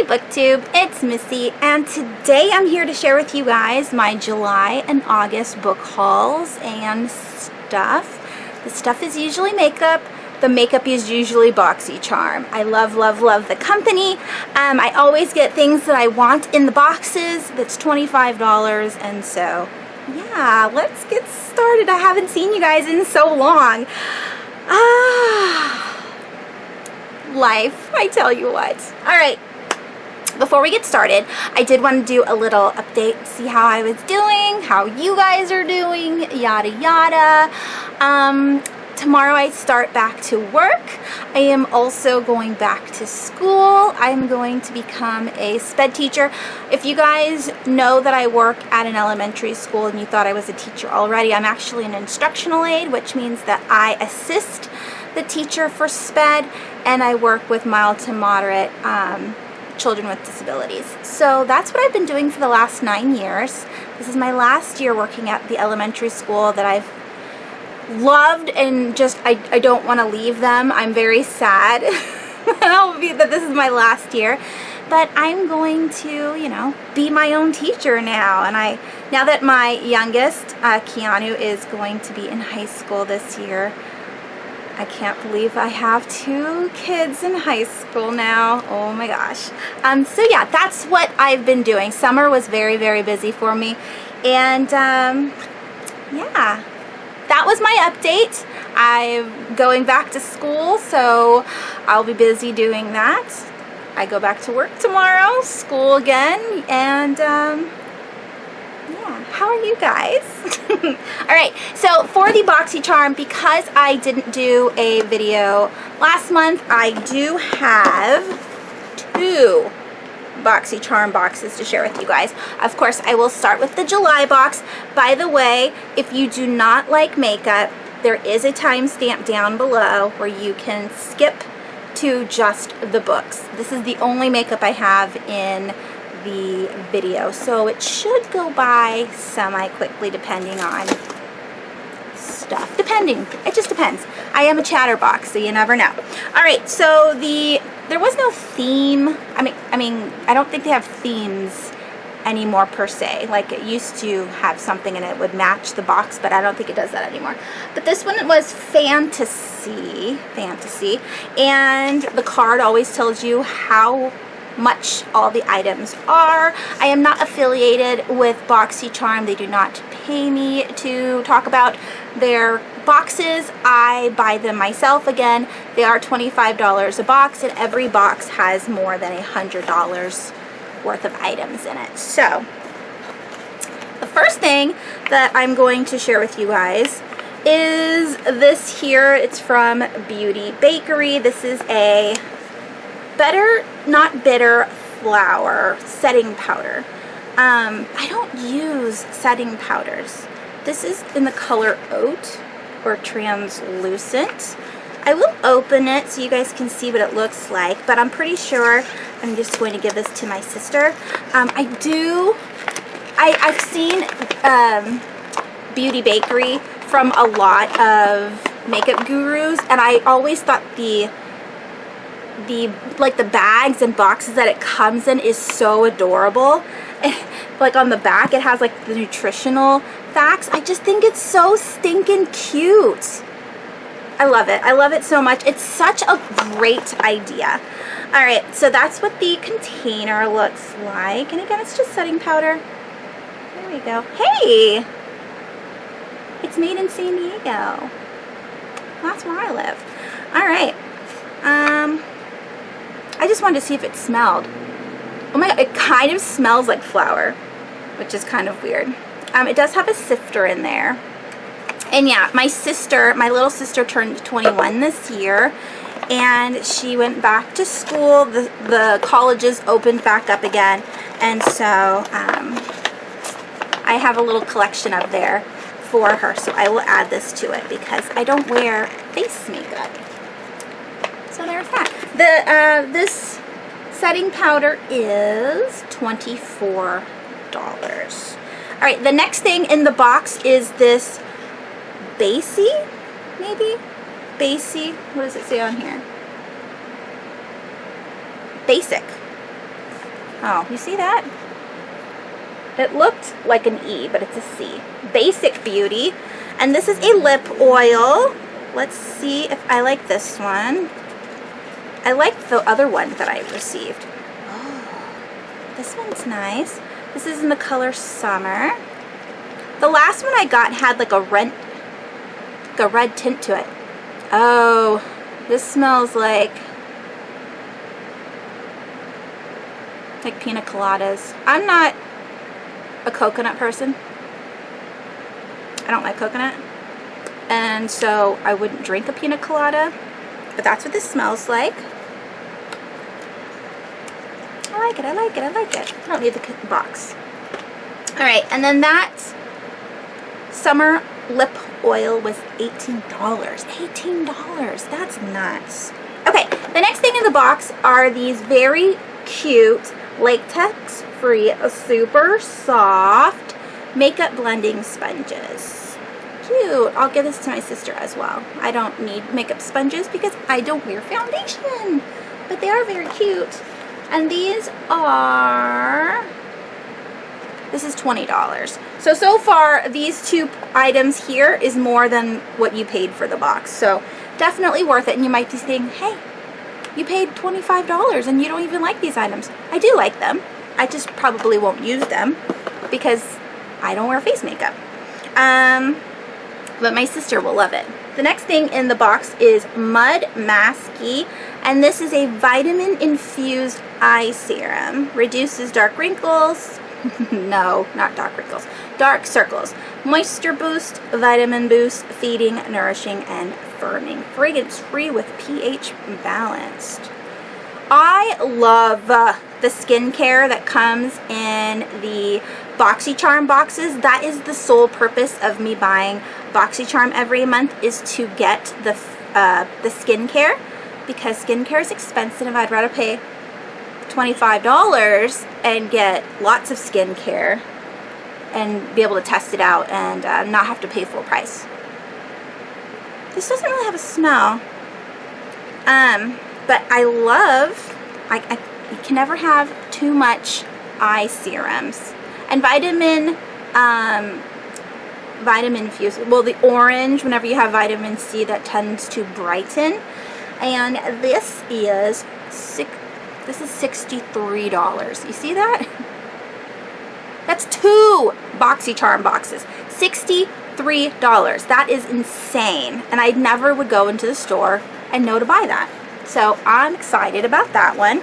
Booktube, it's Missy, and today I'm here to share with you guys my July and August book hauls and stuff. The stuff is usually makeup. The makeup is usually Boxycharm. I love, love, love the company. I always get things that I want in the boxes that's $25, and so yeah, let's get started. I haven't seen you guys in so long. Life, I tell you what. Alright, before we get started, I did want to do a little update, see how I was doing, how you guys are doing, yada yada. Tomorrow I start back to work. I am also going back to school. I'm going to become a SPED teacher. If you guys know that I work at an elementary school and you thought I was a teacher already, I'm actually an instructional aide, which means that I assist the teacher for SPED, and I work with mild to moderate children with disabilities. So that's what I've been doing for the last 9 years. This is my last year working at the elementary school that I've loved, and just I don't want to leave them. I'm very sad that this is my last year, but I'm going to, you know, be my own teacher now. And now that my youngest, Keanu, is going to be in high school this year, I can't believe I have 2 kids in high school now. Oh my gosh. So yeah, that's what I've been doing. Summer was very, very busy for me, and yeah, that was my update. I'm going back to school, so I'll be busy doing that. I go back to work tomorrow, school again, and yeah, how are you guys? Alright, so for the Boxycharm, because I didn't do a video last month, I do have 2 Boxycharm boxes to share with you guys. Of course, I will start with the July box. By the way, if you do not like makeup, there is a timestamp down below where you can skip to just the books. This is the only makeup I have in the video, so it should go by semi-quickly depending on stuff. It just depends. I am a chatterbox, so you never know. Alright, so there was no theme. I mean, I don't think they have themes anymore per se. Like, it used to have something and it would match the box, but I don't think it does that anymore. But this one was fantasy, and the card always tells you how much all the items are. I am not affiliated with Boxycharm. They do not pay me to talk about their boxes. I buy them myself. Again, they are $25 a box, and every box has more than $100 worth of items in it. So the first thing that I'm going to share with you guys is this here. It's from Beauty Bakery. This is a Better Not Bitter flour setting powder. I don't use setting powders. This is in the color Oat or Translucent. I will open it so you guys can see what it looks like, but I'm pretty sure I'm just going to give this to my sister. I've seen Beauty Bakery from a lot of makeup gurus, and I always thought the bags and boxes that it comes in is so adorable. Like on the back it has like the nutritional facts. I just think it's so stinking cute. I love it. I love it so much. It's such a great idea. Alright, so that's what the container looks like. And again, it's just setting powder. There we go. Hey! It's made in San Diego. That's where I live. Alright. I just wanted to see if it smelled. Oh my god, it kind of smells like flour, which is kind of weird. It does have a sifter in there. And yeah, my little sister turned 21 this year, and she went back to school. The colleges opened back up again, and so I have a little collection up there for her, so I will add this to it because I don't wear face makeup. So there's that. This setting powder is $24. Alright, the next thing in the box is this maybe? What does it say on here? Basic. Oh, you see that? It looked like an E, but it's a C. Basic Beauty. And this is a lip oil. Let's see if I like this one. I like the other one that I received. Oh, this one's nice. This is in the color Summer. The last one I got had like a red tint to it. Oh, this smells like pina coladas. I'm not a coconut person. I don't like coconut. And so I wouldn't drink a pina colada. But that's what this smells like. I like it, I like it, I like it. I don't need the box. Alright, and then that summer lip oil was $18. $18. That's nuts. Okay, the next thing in the box are these very cute latex-free, super soft makeup blending sponges. Cute. I'll give this to my sister as well. I don't need makeup sponges because I don't wear foundation. But they are very cute. And these are... This is $20. So far, these two items here is more than what you paid for the box. So definitely worth it. And you might be thinking, hey, you paid $25 and you don't even like these items. I do like them. I just probably won't use them because I don't wear face makeup. But my sister will love it. The next thing in the box is Mud Masky, and this is a vitamin-infused eye serum. Reduces dark wrinkles. No, not dark wrinkles. Dark circles. Moisture boost, vitamin boost, feeding, nourishing, and firming. Fragrance-free with pH balanced. I love the skincare that comes in the Boxycharm boxes. That is the sole purpose of me buying Boxycharm every month, is to get the skincare, because skincare is expensive. I'd rather pay $25 and get lots of skincare and be able to test it out and not have to pay full price. This doesn't really have a smell, but I love, you can never have too much eye serums. And vitamin infused, well, the orange, whenever you have vitamin C, that tends to brighten. And this is $63. You see that? That's 2 Boxycharm boxes. $63. That is insane. And I never would go into the store and know to buy that. So I'm excited about that one.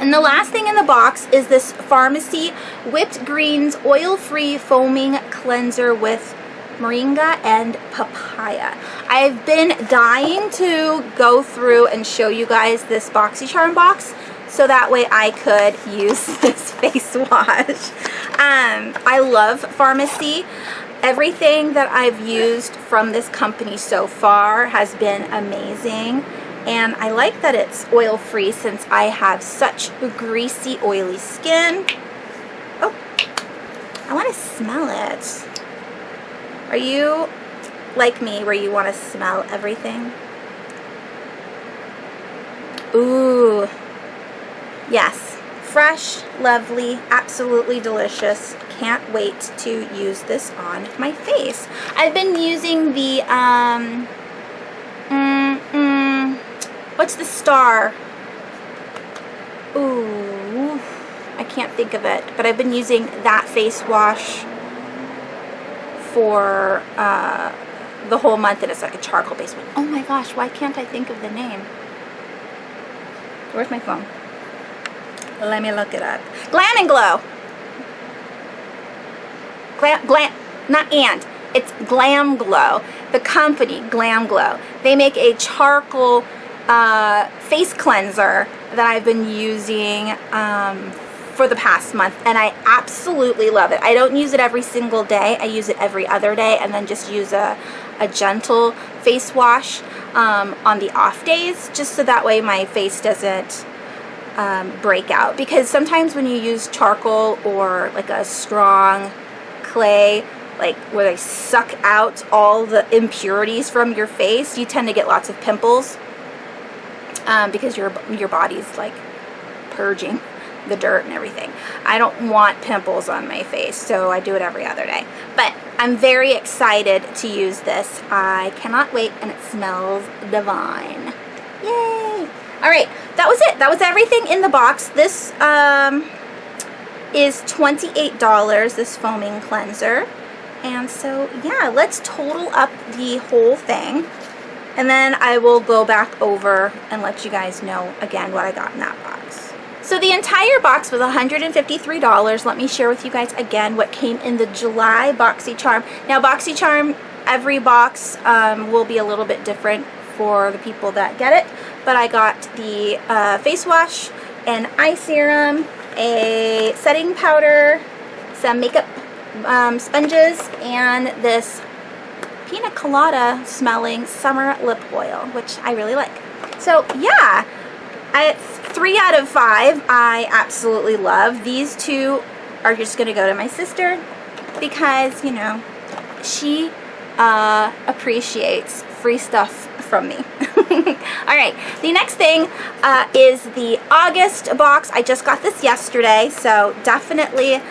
And the last thing in the box is this Pharmacy Whipped Greens Oil-Free Foaming Cleanser with moringa and papaya. I've been dying to go through and show you guys this Boxycharm box so that way I could use this face wash. I love Pharmacy. Everything that I've used from this company so far has been amazing. And I like that it's oil-free since I have such greasy, oily skin. Oh, I want to smell it. Are you like me where you want to smell everything? Ooh, yes. Fresh, lovely, absolutely delicious. Can't wait to use this on my face. I've been using the, what's the star? Ooh, I can't think of it. But I've been using that face wash for the whole month, and it's like a charcoal-based one. Oh my gosh, why can't I think of the name? Where's my phone? Let me look it up. Glam and Glow. It's Glam Glow. The company, Glam Glow. They make a charcoal face cleanser that I've been using for the past month, and I absolutely love it. I don't use it every single day. I use it every other day, and then just use a gentle face wash on the off days, just so that way my face doesn't break out. Because sometimes when you use charcoal or like a strong clay, like where they suck out all the impurities from your face, you tend to get lots of pimples because your body's like purging the dirt and everything. I don't want pimples on my face, so I do it every other day. But I'm very excited to use this. I cannot wait, and it smells divine. Yay! All right, that was it. That was everything in the box. This is $28, this foaming cleanser. And so, yeah, let's total up the whole thing. And then I will go back over and let you guys know again what I got in that box. So the entire box was $153. Let me share with you guys again what came in the July Boxycharm. Now Boxycharm, every box will be a little bit different for the people that get it. But I got the face wash, an eye serum, a setting powder, some makeup sponges, and this pina colada smelling summer lip oil, which I really like. So yeah, 3 out of 5 I absolutely love. These two are just gonna go to my sister because, you know, she appreciates free stuff from me. Alright, the next thing is the August box. I just got this yesterday, so definitely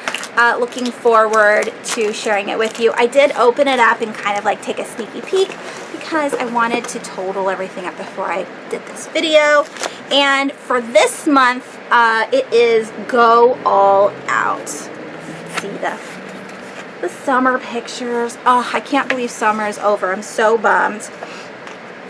looking forward to sharing it with you. I did open it up and kind of like take a sneaky peek because I wanted to total everything up before I did this video. And for this month, it is Go All Out. See the summer pictures. Oh, I can't believe summer is over. I'm so bummed.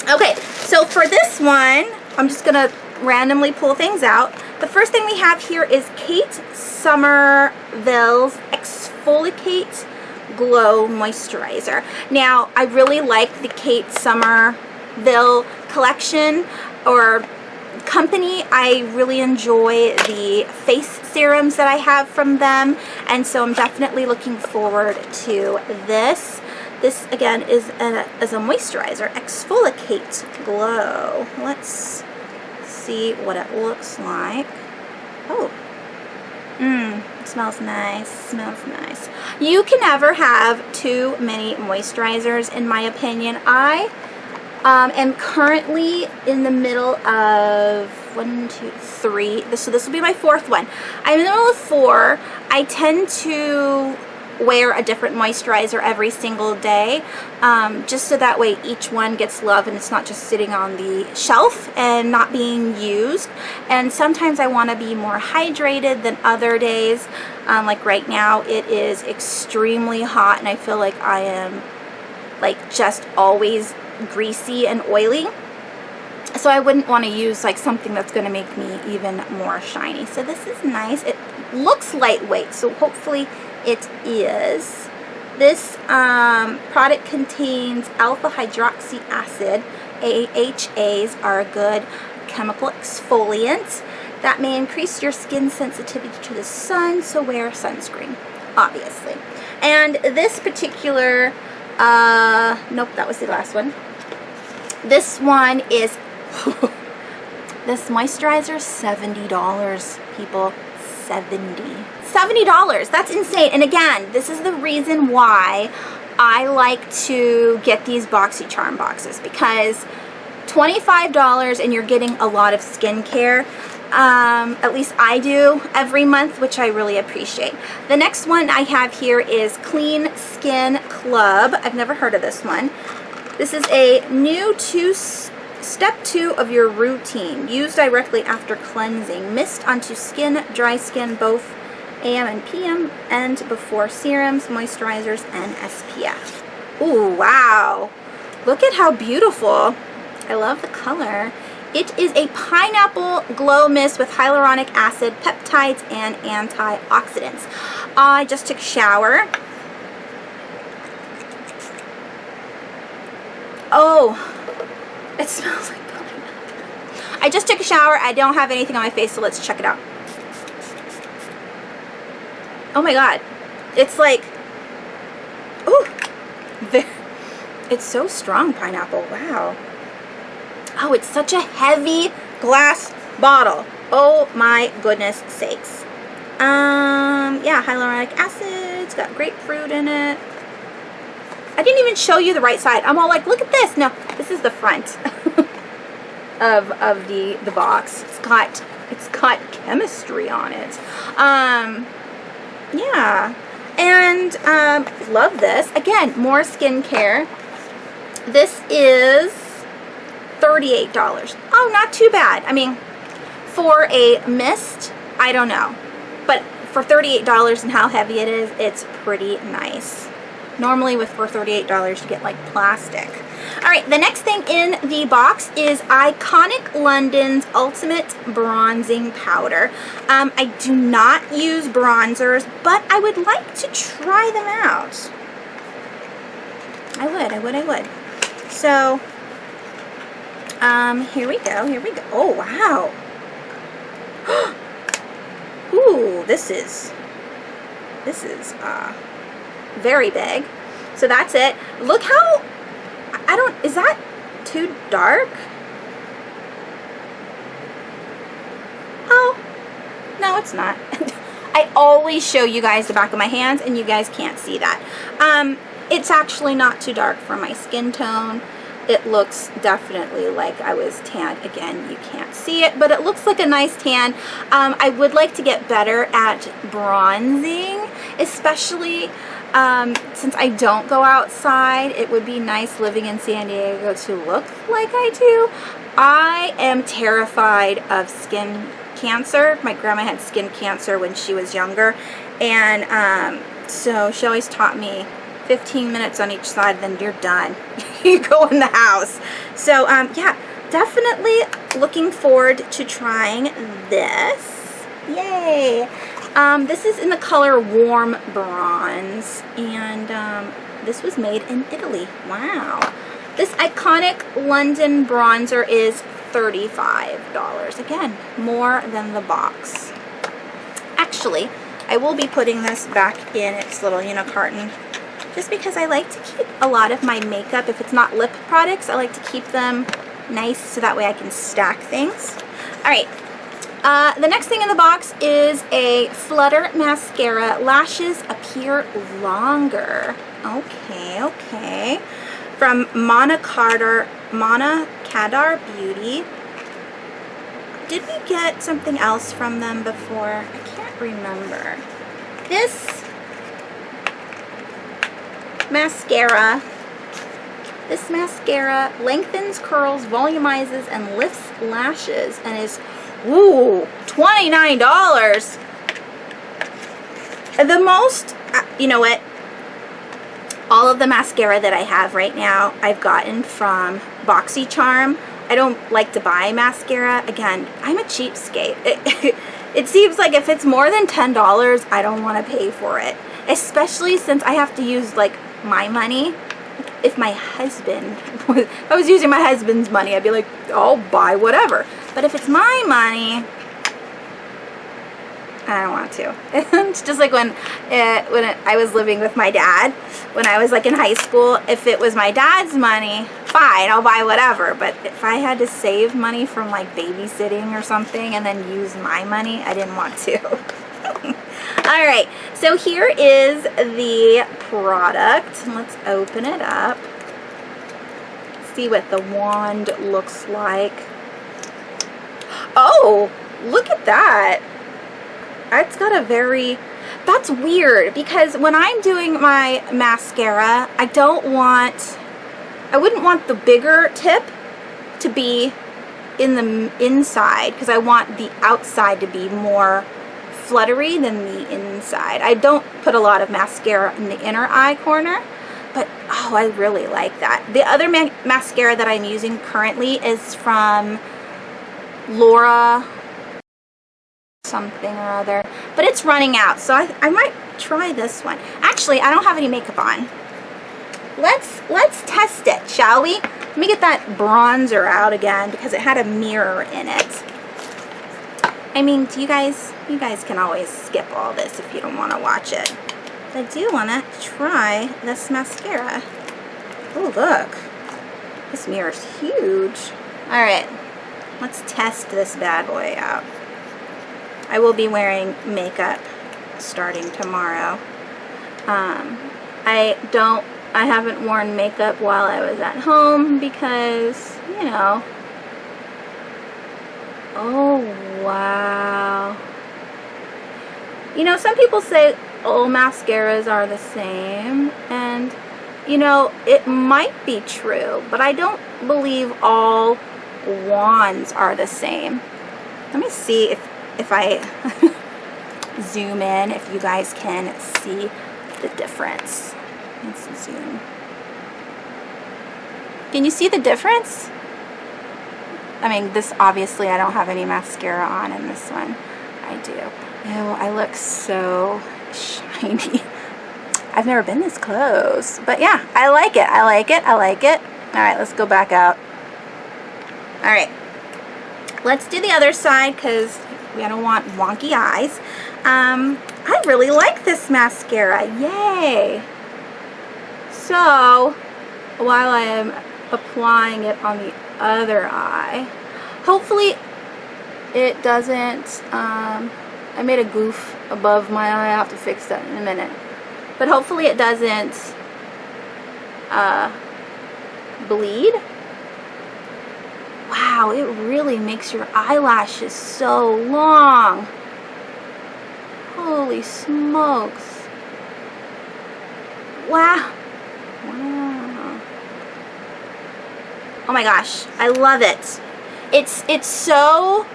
Okay, so for this one, I'm just going to randomly pull things out. The first thing we have here is Kate Somerville's Exfoliate Glow Moisturizer. Now, I really like the Kate Somerville collection or company. I really enjoy the face serums that I have from them, and so I'm definitely looking forward to this. This again is a moisturizer, Exfoliate Glow. Let's see what it looks like. Oh, it smells nice. Smells nice. You can never have too many moisturizers, in my opinion. I am currently in the middle of 1, 2, 3. So this will be my 4th one. I'm in the middle of 4. I tend to wear a different moisturizer every single day, just so that way each one gets love and it's not just sitting on the shelf and not being used. And sometimes I want to be more hydrated than other days. Like right now it is extremely hot and I feel like I am like just always greasy and oily, so I wouldn't want to use like something that's going to make me even more shiny. So this is nice. It looks lightweight, so hopefully it is. This product contains alpha hydroxy acid. AHAs are a good chemical exfoliant that may increase your skin sensitivity to the sun, so wear sunscreen, obviously. And this particular, nope, that was the last one. This one is, this moisturizer, $70, people. $70. That's insane. And again, this is the reason why I like to get these Boxycharm boxes, because $25 and you're getting a lot of skincare. At least I do every month, which I really appreciate. The next one I have here is Clean Skin Club. I've never heard of this one. This is a new step 2 of your routine. Use directly after cleansing. Mist onto skin, dry skin, both AM and PM, and before serums, moisturizers, and SPF. Ooh, wow. Look at how beautiful. I love the color. It is a pineapple glow mist with hyaluronic acid, peptides, and antioxidants. I just took a shower. Oh, it smells like pineapple. I just took a shower. I don't have anything on my face, so let's check it out. Oh my god. It's like, ooh, it's so strong, pineapple. Wow. Oh, it's such a heavy glass bottle. Oh my goodness sakes. Yeah, hyaluronic acid. It's got grapefruit in it. I didn't even show you the right side. I'm all like, look at this. No, this is the front of the box. It's It's got chemistry on it. Yeah. And love this. Again, more skincare. This is $38. Oh, not too bad. I mean, for a mist, I don't know. But for $38 and how heavy it is, it's pretty nice. Normally for $38 you get like plastic. Alright, the next thing in the box is Iconic London's Ultimate Bronzing Powder. I do not use bronzers, but I would like to try them out. I would. So, here we go. Oh, wow. Ooh, this is very big. So that's it. Look how, is that too dark? Oh, no, it's not. I always show you guys the back of my hands and you guys can't see that. It's actually not too dark for my skin tone. It looks definitely like I was tanned. Again, you can't see it, but it looks like a nice tan. I would like to get better at bronzing, especially since I don't go outside. It would be nice living in San Diego to look like I do. I am terrified of skin cancer. My grandma had skin cancer when she was younger, and so she always taught me 15 minutes on each side, then you're done. You go in the house. So yeah, definitely looking forward to trying this. Yay! This is in the color Warm Bronze, and this was made in Italy. Wow. This Iconic London bronzer is $35. Again, more than the box. Actually, I will be putting this back in its little carton, just because I like to keep a lot of my makeup. If it's not lip products, I like to keep them nice so that way I can stack things. Alright, the next thing in the box is a Flutter Mascara. Lashes Appear Longer. Okay. From Mona Kadar Beauty. Did we get something else from them before? I can't remember. This mascara lengthens, curls, volumizes, and lifts lashes, and is $29. The most, you know what, all of the mascara that I have right now I've gotten from Boxycharm. I don't like to buy mascara. Again, I'm a cheapskate. It seems like if it's more than $10, I don't want to pay for it, especially since I have to use like my money. If my husband, if I was using my husband's money, I'd be like, I'll buy whatever. But if it's my money, I don't want to. It's just like when I was living with my dad, when I was like in high school. If it was my dad's money, fine, I'll buy whatever. But if I had to save money from like babysitting or something and then use my money, I didn't want to. Alright, so here is the product. Let's open it up. See what the wand looks like. Oh, look at that. It's got a very... That's weird, because when I'm doing my mascara, I wouldn't want the bigger tip to be in the inside, because I want the outside to be more fluttery than the inside. I don't put a lot of mascara in the inner eye corner, but oh, I really like that. The other mascara that I'm using currently is from Laura something or other, but it's running out, so I might try this one. Actually, I don't have any makeup on. Let's test it, shall we? Let me get that bronzer out again, because it had a mirror in it. I mean, you guys can always skip all this if you don't want to watch it. But I do want to try this mascara. Oh, look. This mirror's huge. Alright, let's test this bad boy out. I will be wearing makeup starting tomorrow. I haven't worn makeup while I was at home because, you know, Oh, wow. You know, some people say all mascaras are the same, and you know, it might be true, but I don't believe all wands are the same. Let me see if I zoom in, if you guys can see the difference. Let's zoom. Can you see the difference? I mean, this obviously I don't have any mascara on in this one. I do. Ew, I look so shiny. I've never been this close, but yeah, I like it. I like it. I like it. All right, let's go back out. All right, let's do the other side because we don't want wonky eyes. I really like this mascara. Yay! So while I am applying it on the other eye, hopefully it doesn't. I made a goof above my eye. I have to fix that in a minute. But hopefully it doesn't bleed. Wow, it really makes your eyelashes so long. Holy smokes. Wow. Wow. Oh my gosh, I love it. It's so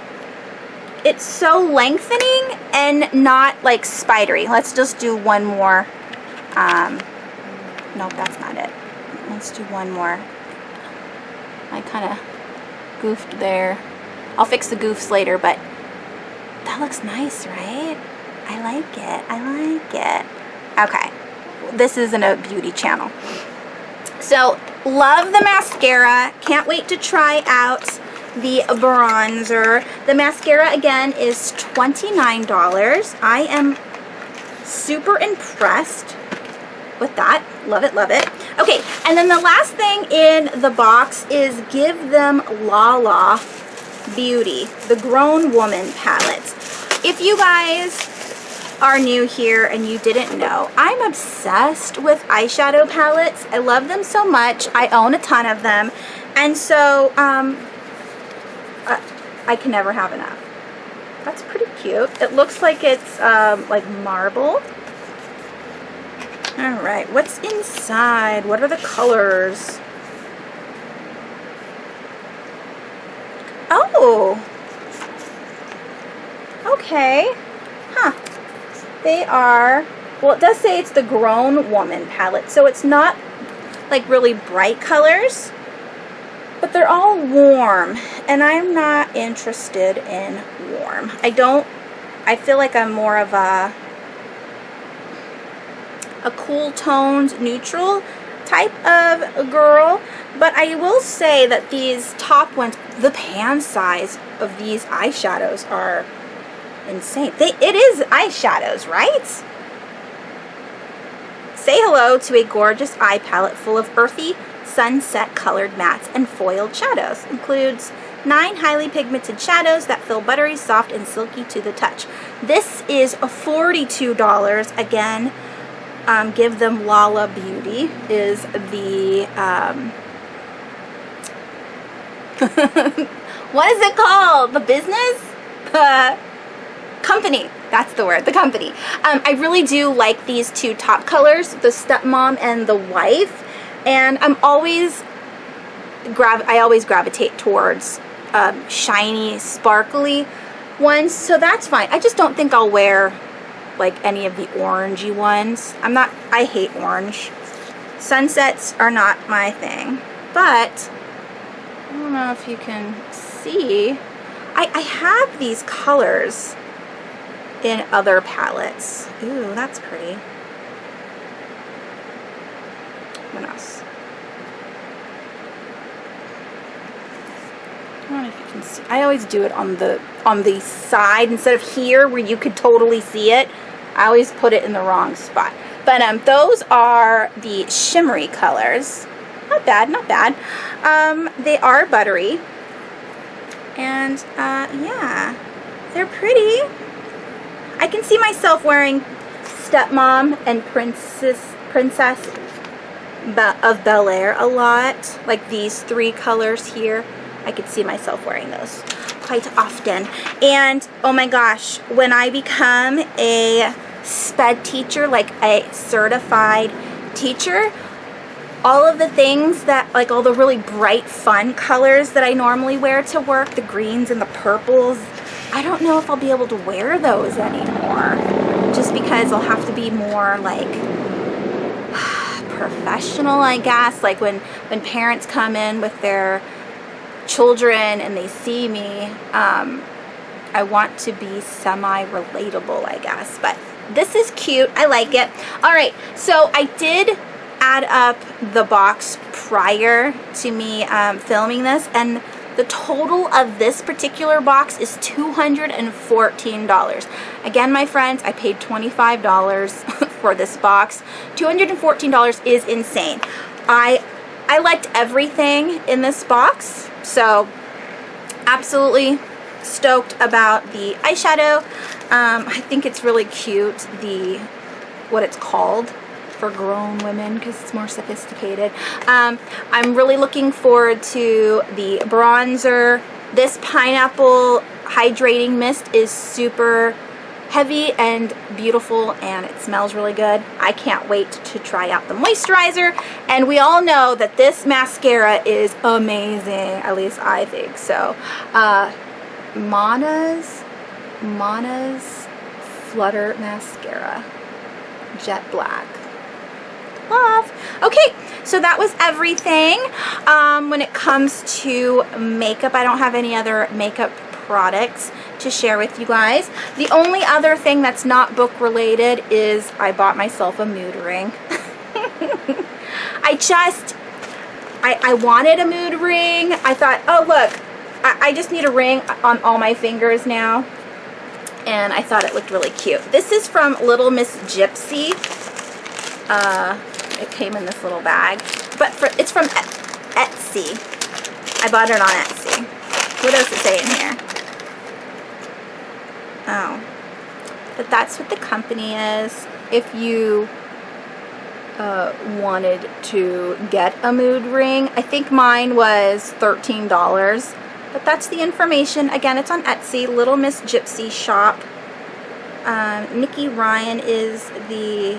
lengthening and not like spidery. Let's just do one more. Nope, that's not it. Let's do one more. I kind of goofed there. I'll fix the goofs later, but that looks nice, right? I like it. I like it. Okay. This isn't a beauty channel. So, love the mascara. Can't wait to try out the bronzer. The mascara, again, is $29. I am super impressed with that. Love it, love it. Okay, and then the last thing in the box is Give Them Lala Beauty, the Grown Woman palette. If you guys are new here and you didn't know, I'm obsessed with eyeshadow palettes. I love them so much. I own a ton of them, and so I can never have enough. That's pretty cute. It looks like it's like marble. All right, what's inside? What are the colors? Oh, okay. Huh. They are, well, it does say it's the Grown Woman palette, so it's not like really bright colors, but they're all warm, and I'm not interested in warm. I feel like I'm more of a cool toned neutral type of girl, but I will say that these top ones, the pan size of these eyeshadows are insane. It is eyeshadows, right? Say hello to a gorgeous eye palette full of earthy, sunset colored mattes and foiled shadows. Includes 9 highly pigmented shadows that feel buttery, soft, and silky to the touch. This is $42. Again, Give Them Lala Beauty is the what is it called? The business? The company. That's the word. The company. I really do like these two top colors, the stepmom and the wife, and I always gravitate towards shiny, sparkly ones, so that's fine. I just don't think I'll wear like any of the orangey ones. I hate orange. Sunsets are not my thing, but I don't know if you can see. I have these colors in other palettes. Ooh, that's pretty. What else? I don't know if you can see. I always do it on the side instead of here where you could totally see it. I always put it in the wrong spot. But those are the shimmery colors. Not bad, not bad. They are buttery. And yeah, they're pretty. I can see myself wearing Stepmom and Princess of Bel-Air a lot. Like these 3 colors here. I could see myself wearing those. quite often. And oh my gosh, when I become a sped teacher, like a certified teacher, all of the things that, like all the really bright, fun colors that I normally wear to work, the greens and the purples, I don't know if I'll be able to wear those anymore. Just because I'll have to be more like professional, I guess. Like when parents come in with their children and they see me, I want to be semi-relatable, I guess. But this is cute. I like it. All right, so I did add up the box prior to me filming this, and the total of this particular box is $214. Again, my friends, I paid $25 for this box. $214 is insane. I liked everything in this box, so absolutely stoked about the eyeshadow. I think it's really cute, what it's called for grown women, because it's more sophisticated. I'm really looking forward to the bronzer. This pineapple hydrating mist is super heavy and beautiful, and it smells really good. I can't wait to try out the moisturizer. And we all know that this mascara is amazing, at least I think so. Mana's Flutter Mascara, Jet Black. Love. Okay, so that was everything. When it comes to makeup, I don't have any other makeup products to share with you guys. The only other thing that's not book related is I bought myself a mood ring. I wanted a mood ring. I thought, oh look, I just need a ring on all my fingers now, and I thought it looked really cute. This is from Little Miss Gypsy. It came in this little bag, but it's from Etsy. I bought it on Etsy. What does it say in here? Oh, but that's what the company is. If you wanted to get a mood ring, I think mine was $13, but that's the information. Again, it's on Etsy, Little Miss Gypsy shop. Nikki Ryan is the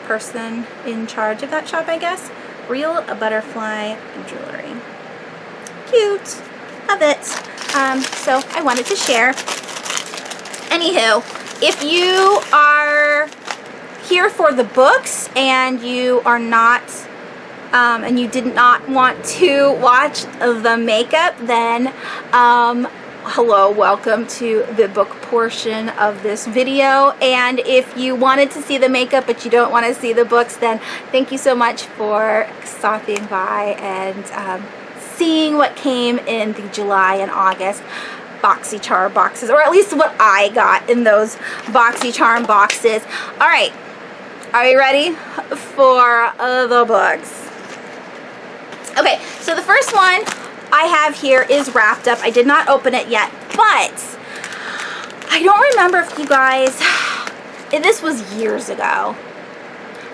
person in charge of that shop, I guess. Real butterfly jewelry. Cute. Love it. So I wanted to share. Anywho, if you are here for the books and you are not and you did not want to watch the makeup, then hello, welcome to the book portion of this video. And if you wanted to see the makeup but you don't want to see the books, then thank you so much for stopping by and seeing what came in the July and August Boxycharm boxes, or at least what I got in those Boxycharm boxes. All right, are you ready for the books? Okay, so the first one I have here is wrapped up. I did not open it yet, but I don't remember if you guys, this was years ago.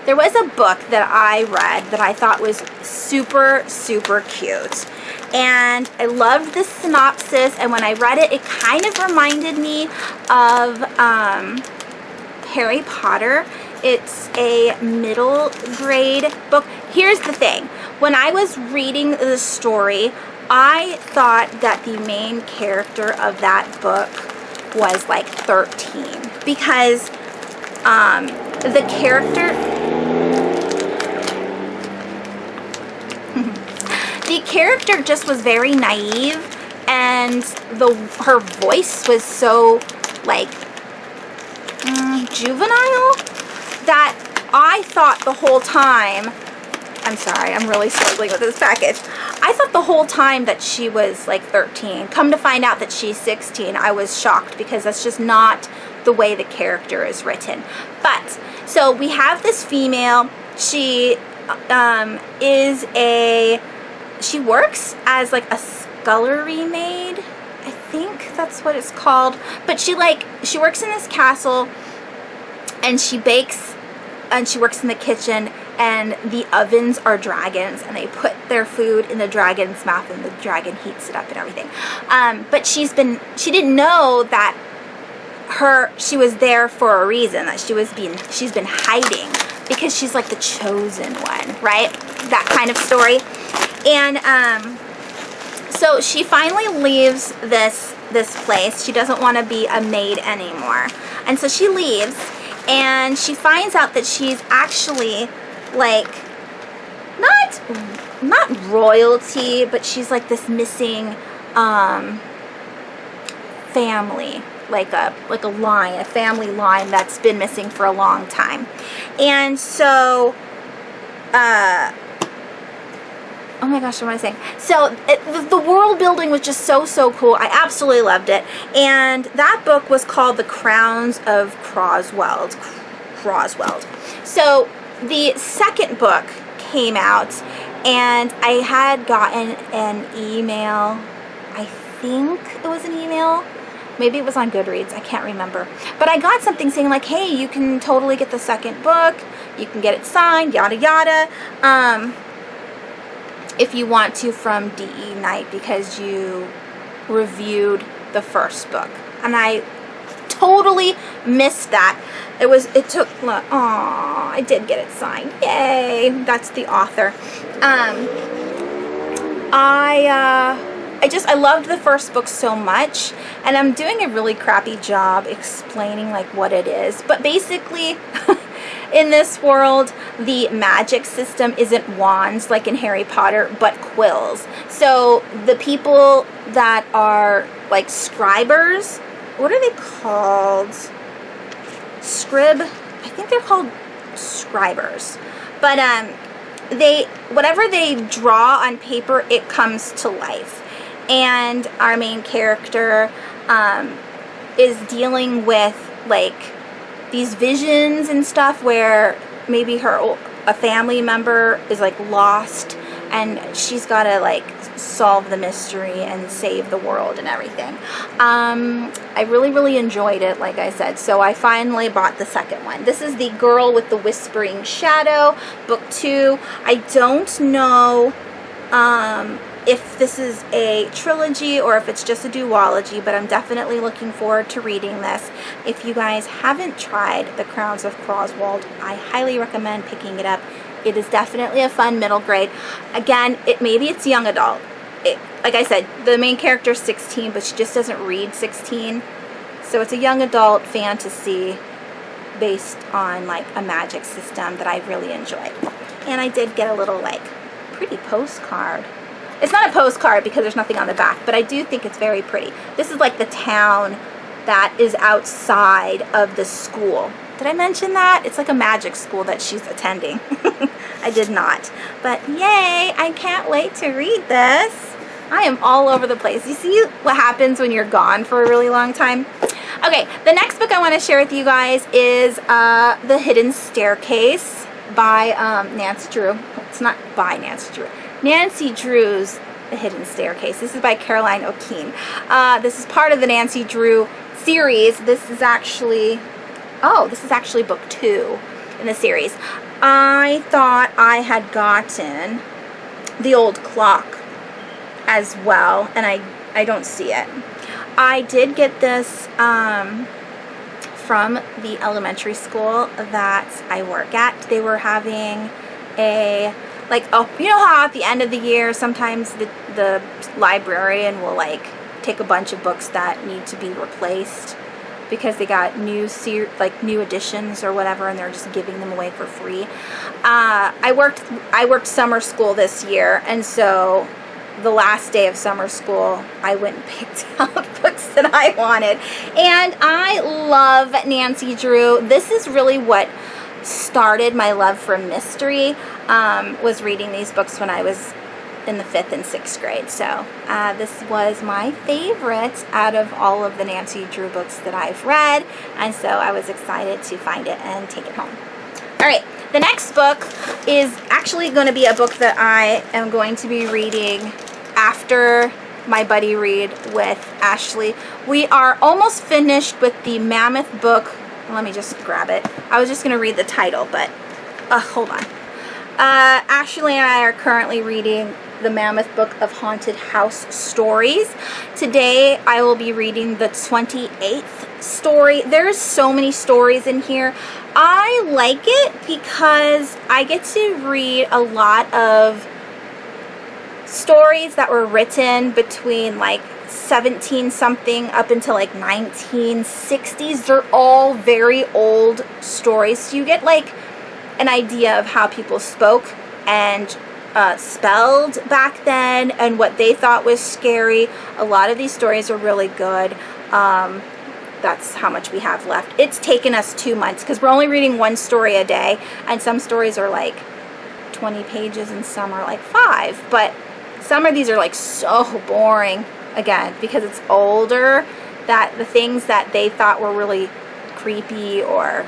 There was a book that I read that I thought was super, super cute. And I loved the synopsis, and when I read it, it kind of reminded me of Harry Potter. It's a middle grade book. Here's the thing. When I was reading the story, I thought that the main character of that book was like 13, because the character just was very naive, and her voice was so like juvenile that I thought the whole time, I'm sorry, I'm really struggling with this package. I thought the whole time that she was like 13. Come to find out that she's 16, I was shocked, because that's just not the way the character is written. But, so we have this female. She she works as like a scullery maid. I think that's what it's called. But she works in this castle, and she bakes, and she works in the kitchen, and the ovens are dragons, and they put their food in the dragon's mouth, and the dragon heats it up and everything. But she didn't know that she was there for a reason, that she's been hiding because she's like the chosen one, right? That kind of story. And so she finally leaves this place. She doesn't want to be a maid anymore. And so she leaves, and she finds out that she's actually like not royalty, but she's like this missing family, like a line, a family line that's been missing for a long time. And so oh my gosh, what am I saying? So the world building was just so cool. I absolutely loved it. And that book was called The Crowns of Crosweld. So the second book came out, and I had gotten an email. I think it was an email. Maybe it was on Goodreads. I can't remember. But I got something saying like, hey, you can totally get the second book. You can get it signed, yada yada. If you want to, from DE Night, because you reviewed the first book. And I totally missed that. It took, look, aw, I did get it signed. Yay, that's the author. I loved the first book so much, and I'm doing a really crappy job explaining like what it is. But basically, in this world, the magic system isn't wands like in Harry Potter, but quills. So the people that are like scribers, what are they called? Scrib? I think they're called scribers. But whatever they draw on paper, it comes to life. And our main character is dealing with like these visions and stuff where maybe a family member is like lost, and she's got to like solve the mystery and save the world and everything. I really enjoyed it, like I said, so I finally bought the second one. This is The Girl with the Whispering Shadow, book 2. I don't know if this is a trilogy or if it's just a duology, but I'm definitely looking forward to reading this. If you guys haven't tried The Crowns of Crosweld, I highly recommend picking it up. It is definitely a fun middle grade. Again, maybe it's young adult. Like I said, the main character is 16, but she just doesn't read 16. So it's a young adult fantasy based on like a magic system that I really enjoyed. And I did get a little like pretty postcard. It's not a postcard because there's nothing on the back, but I do think it's very pretty. This is like the town that is outside of the school. Did I mention that? It's like a magic school that she's attending. I did not. But yay, I can't wait to read this. I am all over the place. You see what happens when you're gone for a really long time? Okay, the next book I want to share with you guys is The Hidden Staircase by Nancy Drew. It's not by Nancy Drew. Nancy Drew's The Hidden Staircase. This is by Carolyn Keene. This is part of the Nancy Drew series. This is actually book 2 in the series. I thought I had gotten The Old Clock as well, and I don't see it. I did get this from the elementary school that I work at. They were having you know how at the end of the year sometimes the librarian will like take a bunch of books that need to be replaced because they got new editions or whatever, and they're just giving them away for free. I worked summer school this year, and so the last day of summer school I went and picked out books that I wanted, and I love Nancy Drew. This is really what started my love for mystery, was reading these books when I was in the 5th and 6th grade. So this was my favorite out of all of the Nancy Drew books that I've read, and so I was excited to find it and take it home. Alright, the next book is actually going to be a book that I am going to be reading after my buddy read with Ashley. We are almost finished with the Mammoth book. Let me just grab it. I was just going to read the title, but hold on. Ashley and I are currently reading the Mammoth Book of Haunted House Stories. Today I will be reading the 28th story. There's so many stories in here. I like it because I get to read a lot of stories that were written between like 17 something up until like 1960s. They're all very old stories, so you get like an idea of how people spoke and spelled back then and what they thought was scary. A lot of these stories are really good. That's how much we have left. It's taken us 2 months because we're only reading one story a day, and some stories are like 20 pages and some are like 5, but some of these are like so boring, again, because it's older, that the things that they thought were really creepy or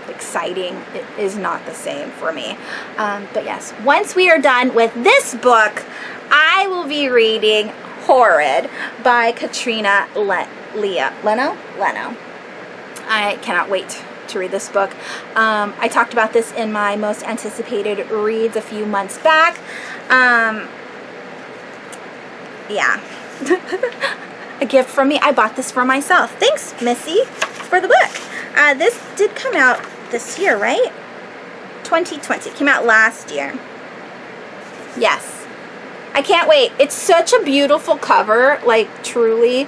exciting, it is not the same for me. But yes, once we are done with this book, I will be reading Horrid by Katrina Leno. I cannot wait to read this book. I talked about this in my most anticipated reads a few months back. Yeah. A gift from me. I bought this for myself. Thanks, Missy, for the book. This did come out this year, right? 2020. It came out last year. Yes. I can't wait. It's such a beautiful cover, like truly.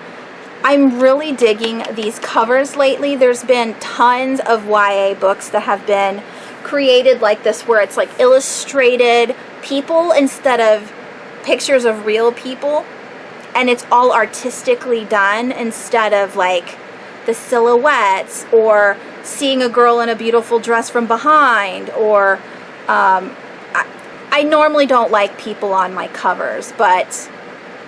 I'm really digging these covers lately. There's been tons of YA books that have been created like this, where it's like illustrated people instead of pictures of real people, and it's all artistically done instead of like the silhouettes or seeing a girl in a beautiful dress from behind, or I normally don't like people on my covers, but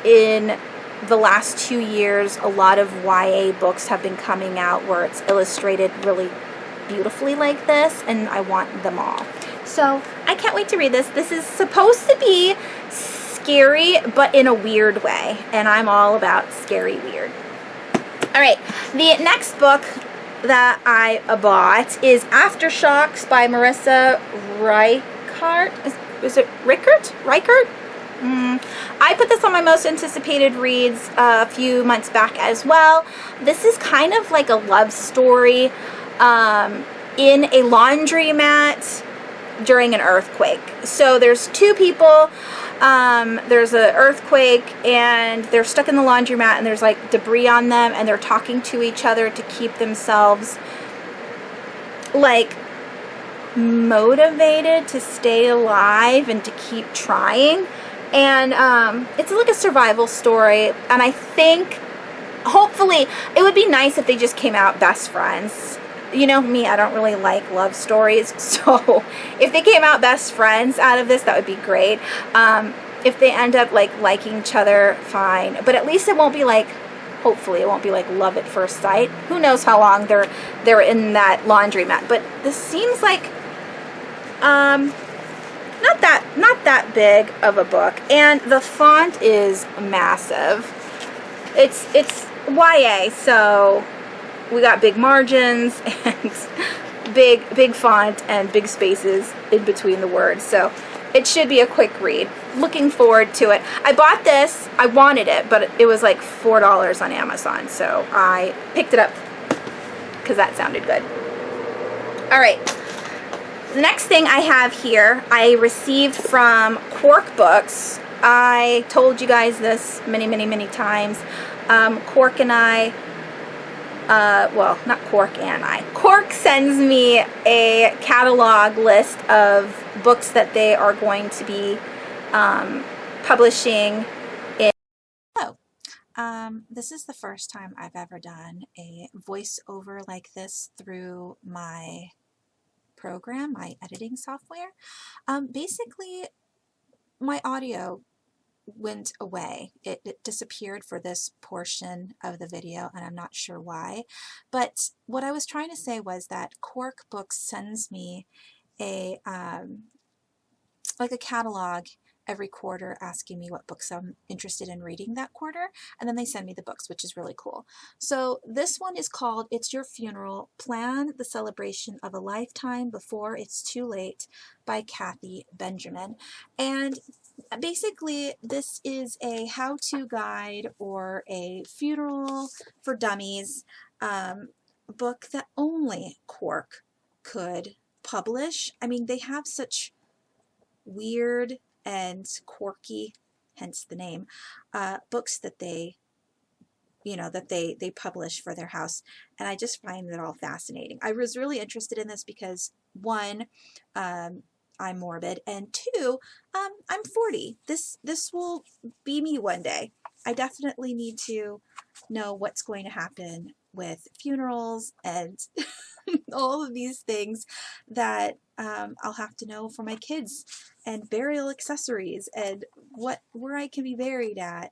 in the last 2 years a lot of YA books have been coming out where it's illustrated really beautifully like this, and I want them all. So I can't wait to read this. This is supposed to be scary, but in a weird way, and I'm all about scary weird. Alright, the next book that I bought is Aftershocks by Marisa Reichardt. Is it Reichardt? I put this on my most anticipated reads a few months back as well. This is kind of like a love story in a laundromat during an earthquake. So there's two people. There's an earthquake and they're stuck in the laundromat, and there's like debris on them, and they're talking to each other to keep themselves like motivated to stay alive and to keep trying. And it's like a survival story, and I think hopefully it would be nice if they just came out best friends. You know me, I don't really like love stories, so if they came out best friends out of this, that would be great. If they end up like liking each other, fine, but at least it won't be like, hopefully it won't be like love at first sight. Who knows how long they're in that laundromat, but this seems like not that big of a book, and the font is massive. It's YA, so we got big margins and big font and big spaces in between the words, so it should be a quick read. Looking forward to it. I bought this, I wanted it, but it was like $4 on Amazon, so I picked it up because that sounded good. Alright, the next thing I have here, I received from Quark Books. I told you guys this many times. Quark and I, well, not Quark and I. Quark sends me a catalog list of books that they are going to be publishing in. This is the first time I've ever done a voiceover like this through my program, my editing software. Basically, my audio went away. It disappeared for this portion of the video, and I'm not sure why. But what I was trying to say was that Quark Books sends me a like a catalog every quarter asking me what books I'm interested in reading that quarter, and then they send me the books, which is really cool. So this one is called It's Your Funeral, Plan the Celebration of a Lifetime Before It's Too Late by Kathy Benjamin. And basically this is a how-to guide or a funeral for dummies book that only Quark could publish. I mean, they have such weird and quirky, hence the name, books that they, you know, that they publish for their house, and I just find it all fascinating. I was really interested in this because, one, I'm morbid, and two, I'm 40. This will be me one day. I definitely need to know what's going to happen with funerals and all of these things that I'll have to know for my kids, and burial accessories, and where I can be buried at,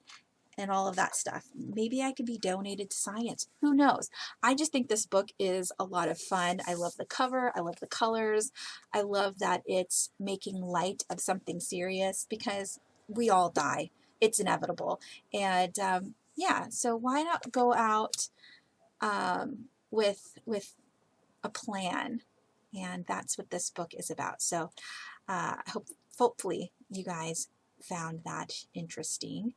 and all of that stuff. Maybe I could be donated to science. Who knows? I just think this book is a lot of fun. I love the cover. I love the colors. I love that it's making light of something serious, because we all die. It's inevitable. And yeah, so why not go out with a plan? And that's what this book is about. So hopefully you guys found that interesting.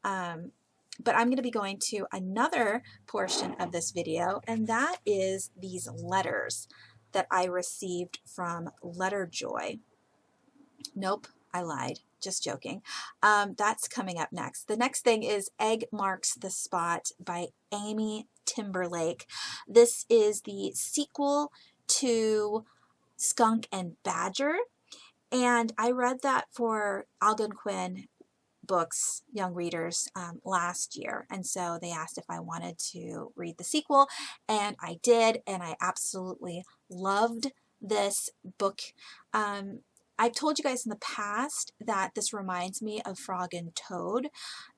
But I'm going to be going to another portion of this video, and that is these letters that I received from Letterjoy. Nope, I lied. Just joking. That's coming up next. The next thing is Egg Marks the Spot by Amy Timberlake. This is the sequel to Skunk and Badger, and I read that for Algonquin Books Young Readers last year, and so they asked if I wanted to read the sequel, and I did, and I absolutely loved this book. I've told you guys in the past that this reminds me of Frog and Toad,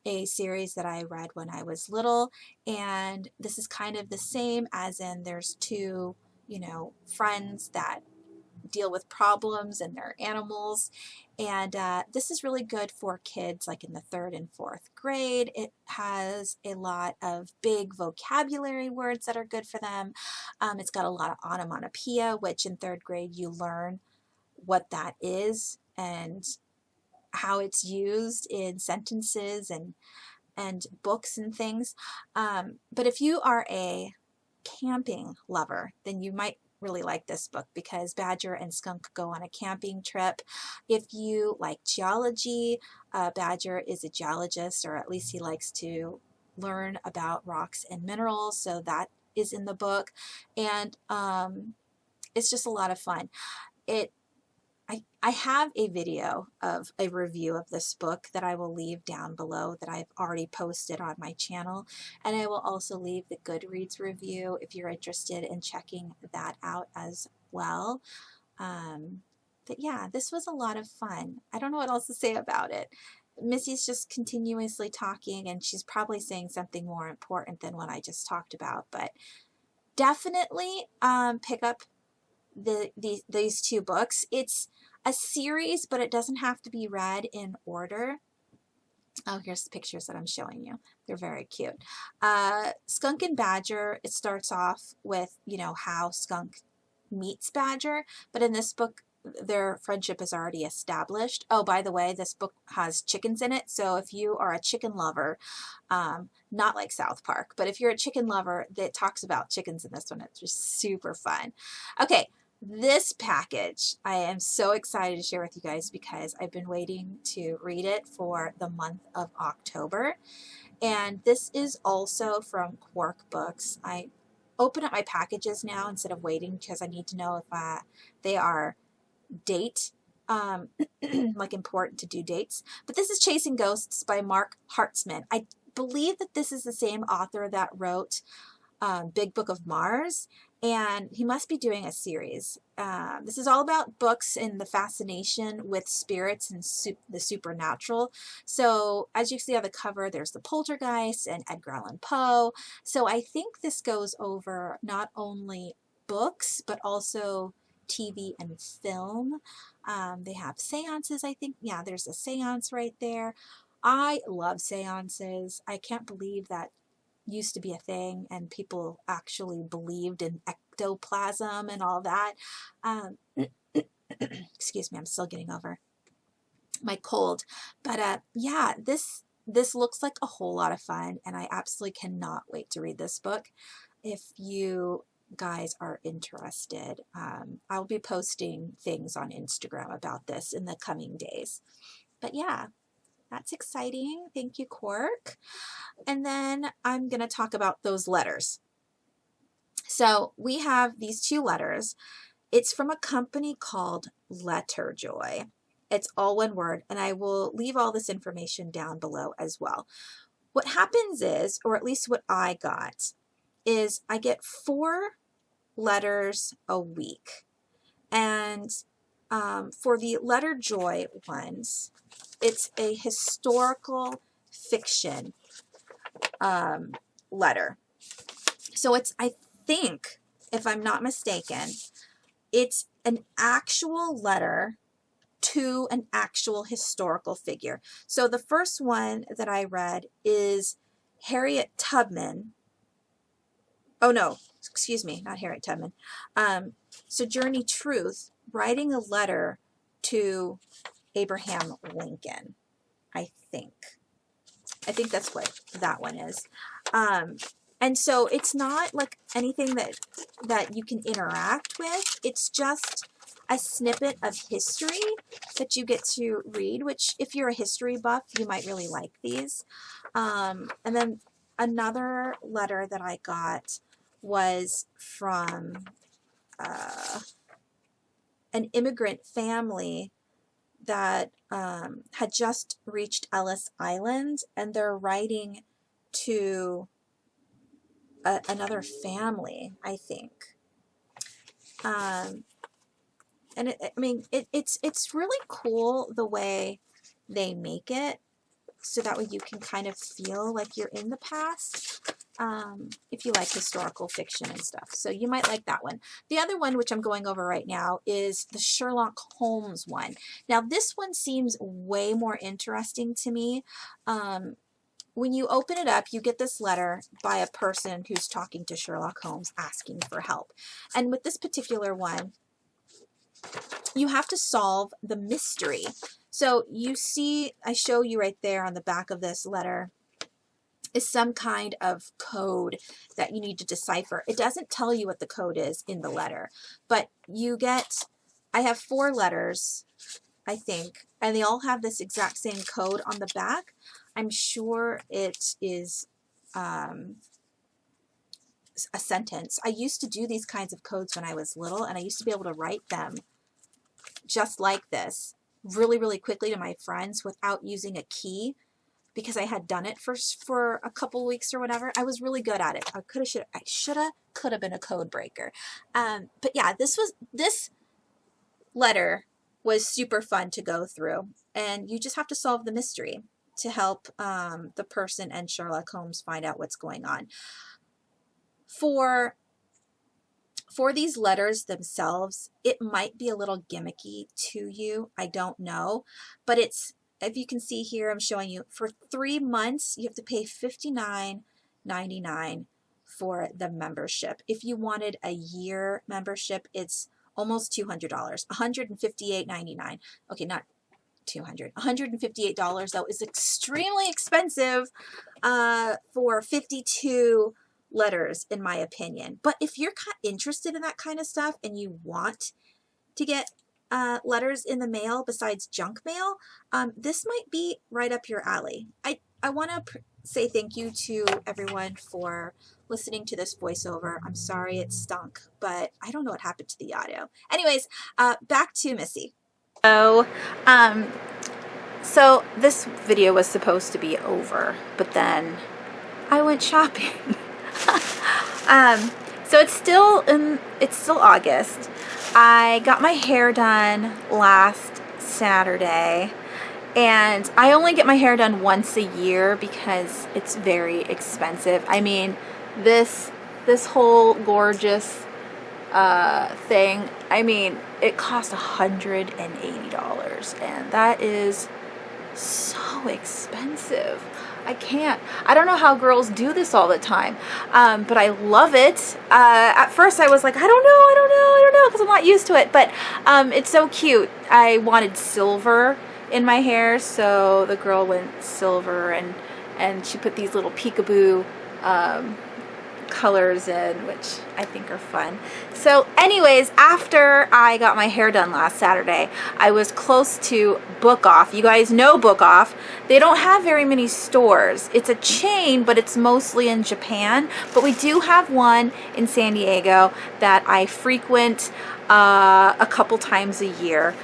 a series that I read when I was little, and this is kind of the same, as in there's two, you know, friends that deal with problems and they're animals, and this is really good for kids like in the 3rd and 4th grade. It has a lot of big vocabulary words that are good for them. It's got a lot of onomatopoeia, which in 3rd grade you learn what that is and how it's used in sentences and books and things. But if you are a camping lover, then you might really like this book, because Badger and Skunk go on a camping trip. If you like geology, Badger is a geologist, or at least he likes to learn about rocks and minerals, so that is in the book, and it's just a lot of fun. I have a video of a review of this book that I will leave down below that I've already posted on my channel, and I will also leave the Goodreads review if you're interested in checking that out as well. But yeah, this was a lot of fun. I don't know what else to say about it. Missy's just continuously talking, and she's probably saying something more important than what I just talked about, but definitely pick up these two books. It's a series, but it doesn't have to be read in order. Oh, here's the pictures that I'm showing you. They're very cute. Skunk and Badger, it starts off with, you know, how Skunk meets Badger, but in this book their friendship is already established. Oh, by the way, this book has chickens in it, so if you are a chicken lover, not like South Park, but if you're a chicken lover, that talks about chickens in this one. It's just super fun. Okay, this package I am so excited to share with you guys, because I've been waiting to read it for the month of October, and this is also from Quark Books. I open up my packages now instead of waiting, because I need to know if they are date like important to due dates. But this is Chasing Ghosts by Marc Hartzman. I believe that this is the same author that wrote Big Book of Mars, and he must be doing a series. This is all about books and the fascination with spirits and the supernatural. So as you see on the cover, there's the Poltergeist and Edgar Allan Poe. So I think this goes over not only books, but also TV and film. They have seances, I think. Yeah, there's a seance right there. I love seances. I can't believe that used to be a thing and people actually believed in ectoplasm and all that. Excuse me, I'm still getting over my cold. But yeah, this looks like a whole lot of fun, and I absolutely cannot wait to read this book. If you guys are interested, I'll be posting things on Instagram about this in the coming days. But yeah, that's exciting. Thank you, Quark. And then I'm going to talk about those letters. So we have these 2 letters. It's from a company called Letterjoy. It's all one word, and I will leave all this information down below as well. What happens is, or at least what I got, is I get 4 letters a week. And for the Letterjoy ones, it's a historical fiction letter. So it's, I think, if I'm not mistaken, it's an actual letter to an actual historical figure. So the first one that I read is Harriet Tubman. Oh no, excuse me, not Harriet Tubman. Sojourner Truth writing a letter to Abraham Lincoln, I think. I think that's what that one is. And so it's not like anything that you can interact with. It's just a snippet of history that you get to read, which if you're a history buff, you might really like these. And then another letter that I got was from an immigrant family that had just reached Ellis Island, and they're writing to another family, I think. And I mean, it's really cool the way they make it, so that way you can kind of feel like you're in the past, if you like historical fiction and stuff. So you might like that one. The other one, which I'm going over right now, is the Sherlock Holmes one. Now, this one seems way more interesting to me. When you open it up, you get this letter by a person who's talking to Sherlock Holmes asking for help. And with this particular one, you have to solve the mystery. So you see, I show you right there on the back of this letter is some kind of code that you need to decipher. It doesn't tell you what the code is in the letter, but you get, I have 4 letters, I think, and they all have this exact same code on the back. I'm sure it is a sentence. I used to do these kinds of codes when I was little, and I used to be able to write them just like this really, really quickly to my friends without using a key, because I had done it for a couple weeks or whatever. I was really good at it. I could have been a code breaker. But yeah, this letter was super fun to go through, and you just have to solve the mystery to help the person and Sherlock Holmes find out what's going on. For these letters themselves, it might be a little gimmicky to you. I don't know. But it's, if you can see here, I'm showing you, for 3 months, you have to pay $59.99 for the membership. If you wanted a year membership, it's almost $200, $158.99. Okay, not $200, $158 though is extremely expensive for 52 letters, in my opinion. But if you're interested in that kind of stuff and you want to get letters in the mail besides junk mail, this might be right up your alley. I want to say thank you to everyone for listening to this voiceover. I'm sorry it stunk, but I don't know what happened to the audio. Anyways, back to Missy. So this video was supposed to be over, but then I went shopping. So it's still August. I got my hair done last Saturday, and I only get my hair done once a year because it's very expensive. I mean, this whole gorgeous thing. I mean, it cost $180, and that is so expensive. I don't know how girls do this all the time, but I love it. At first I was like, I don't know, because I'm not used to it, but it's so cute. I wanted silver in my hair, so the girl went silver, and she put these little peekaboo colors in, which I think are fun. So anyways, after I got my hair done last Saturday, I was close to Book Off. You guys know Book Off. They don't have very many stores. It's a chain, but it's mostly in Japan. But we do have one in San Diego that I frequent a couple times a year.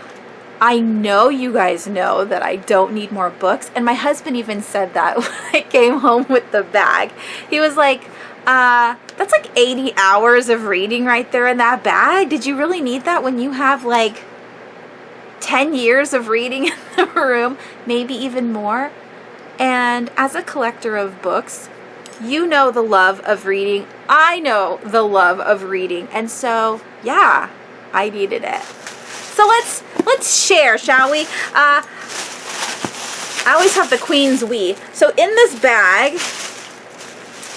I know you guys know that I don't need more books, and my husband even said that when I came home with the bag. He was like, that's like 80 hours of reading right there in that bag. Did you really need that when you have like 10 years of reading in the room? Maybe even more. And as a collector of books, you know the love of reading. I know the love of reading. And so, yeah, I needed it. So let's share, shall we? I always have the Queen's we. So in this bag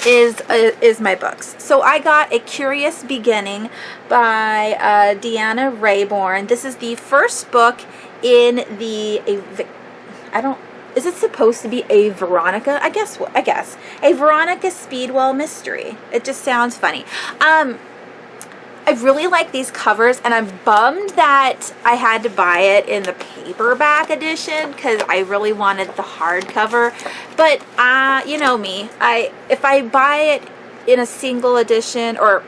is my books. So I got A Curious Beginning by Deanna Raybourn. This is the first book in the is it supposed to be a Veronica? I guess a Veronica Speedwell mystery. It just sounds funny. I really like these covers, and I'm bummed that I had to buy it in the paperback edition because I really wanted the hardcover. But you know me, if I buy it in a single edition, or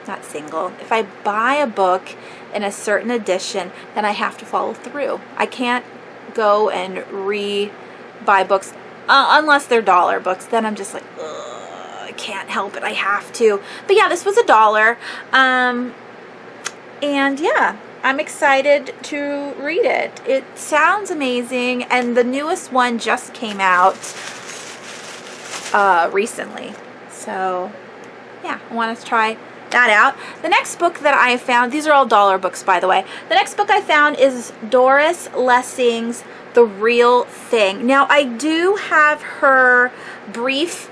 not single, if I buy a book in a certain edition, then I have to follow through. I can't go and re-buy books unless they're dollar books. Then I'm just like, ugh. I can't help it, I have to. But yeah, this was $1. And yeah, I'm excited to read it. It sounds amazing, and the newest one just came out recently. So yeah, I want to try that out. The next book that I found, these are all dollar books by the way. The next book I found is Doris Lessing's The Real Thing. Now I do have her brief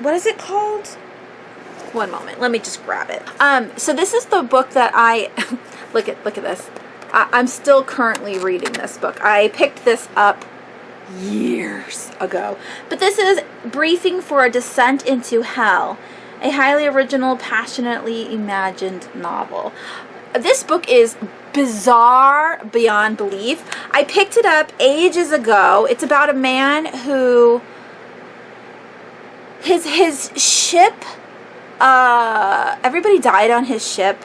what is it called? One moment, let me just grab it. So this is the book that I look at this. I'm still currently reading this book. I picked this up years ago, but this is Briefing for a Descent into Hell, a highly original, passionately imagined novel. This book is bizarre beyond belief. I picked it up ages ago. It's about a man who his ship, everybody died on his ship,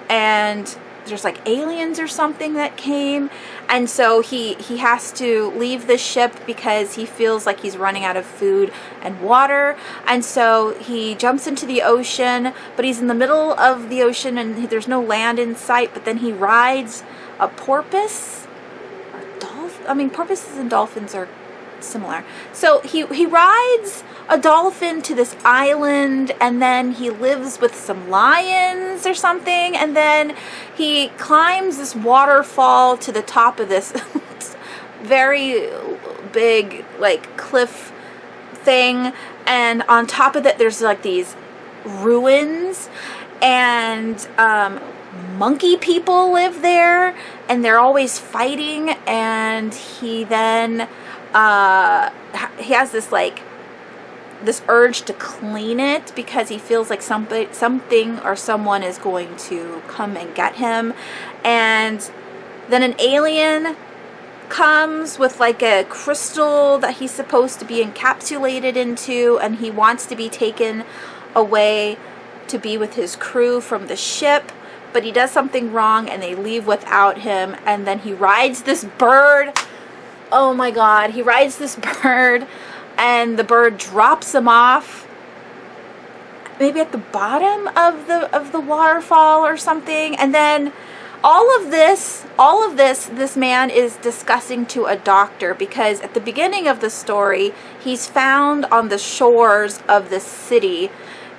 and there's like aliens or something that came, and so he has to leave the ship because he feels like he's running out of food and water, and so he jumps into the ocean, but he's in the middle of the ocean and there's no land in sight, but then he rides a porpoise or dolphin. I mean, porpoises and dolphins are similar. So he rides a dolphin to this island, and then he lives with some lions or something, and then he climbs this waterfall to the top of this very big like cliff thing, and on top of that there's like these ruins, and monkey people live there, and they're always fighting, and he then he has this like this urge to clean it because he feels like something or someone is going to come and get him, and then an alien comes with like a crystal that he's supposed to be encapsulated into, and he wants to be taken away to be with his crew from the ship, but he does something wrong and they leave without him, and then he rides this bird. Oh my god, he rides this bird, and the bird drops him off maybe at the bottom of the waterfall or something, and then all of this man is discussing to a doctor, because at the beginning of the story he's found on the shores of the city,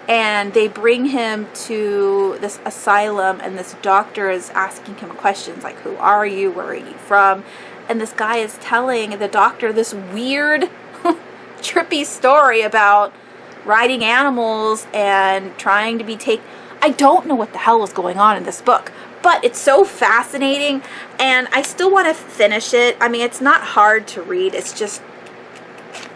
and they bring him to this asylum, and this doctor is asking him questions like, who are you, where are you from? And this guy is telling the doctor this weird trippy story about riding animals and trying to be I don't know what the hell was going on in this book, but it's so fascinating, and I still want to finish it. I mean, it's not hard to read. It's just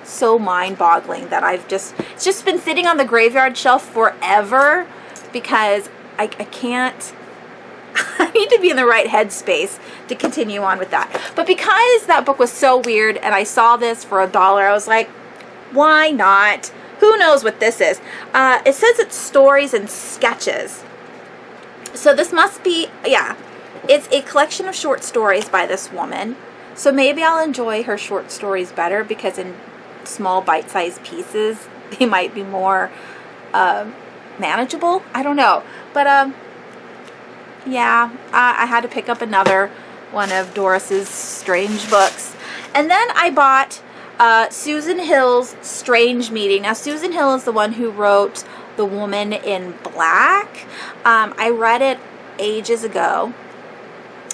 so mind-boggling that it's just been sitting on the graveyard shelf forever because I can't. I need to be in the right headspace to continue on with that. But because that book was so weird and I saw this for $1, I was like, why not? Who knows what this is? It says it's stories and sketches. So this must be, yeah, it's a collection of short stories by this woman. So maybe I'll enjoy her short stories better because in small bite-sized pieces, they might be more manageable. I don't know. But yeah, I had to pick up another one of Doris's strange books. And then I bought Susan Hill's Strange Meeting. Now, Susan Hill is the one who wrote The Woman in Black. I read it ages ago.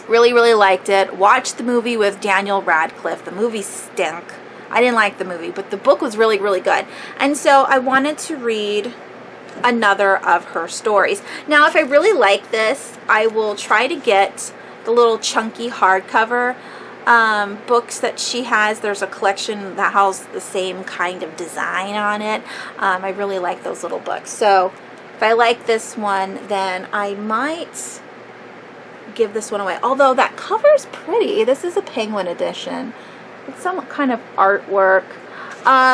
Really, really liked it. Watched the movie with Daniel Radcliffe. The movie stunk. I didn't like the movie, but the book was really, really good. And so I wanted to read another of her stories. Now, if I really like this, I will try to get the little chunky hardcover books that she has. There's a collection that has the same kind of design on it. I really like those little books. So if I like this one, then I might give this one away. Although that cover's pretty. This is a Penguin edition. It's some kind of artwork.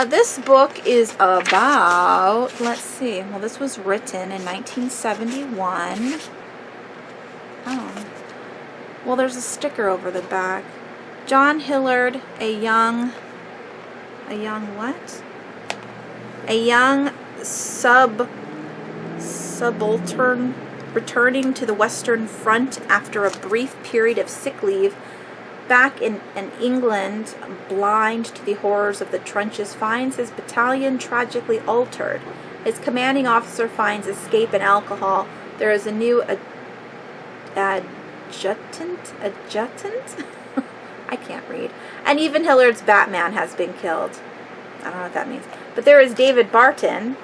This book is about, let's see, well, this was written in 1971. Oh, well, there's a sticker over the back. John Hillard, a young what? A young subaltern returning to the Western Front after a brief period of sick leave. Back in England, blind to the horrors of the trenches, finds his battalion tragically altered. His commanding officer finds escape in alcohol. There is a new adjutant? I can't read. And even Hillard's Batman has been killed. I don't know what that means. But there is David Barton,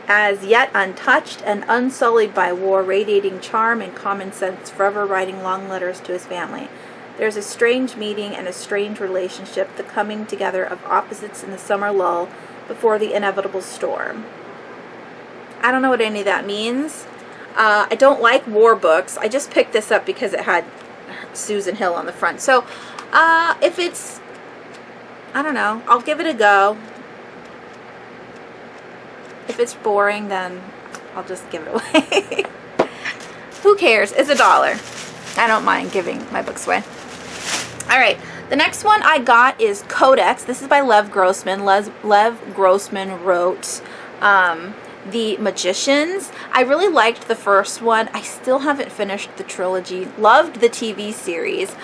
as yet untouched and unsullied by war, radiating charm and common sense, forever writing long letters to his family. There's a strange meeting and a strange relationship, the coming together of opposites in the summer lull before the inevitable storm. I don't know what any of that means. I don't like war books. I just picked this up because it had Susan Hill on the front. So if it's, I don't know, I'll give it a go. If it's boring, then I'll just give it away. Who cares? It's $1. I don't mind giving my books away. Alright, the next one I got is Codex. This is by Lev Grossman. Lev Grossman wrote The Magicians. I really liked the first one. I still haven't finished the trilogy. Loved the TV series.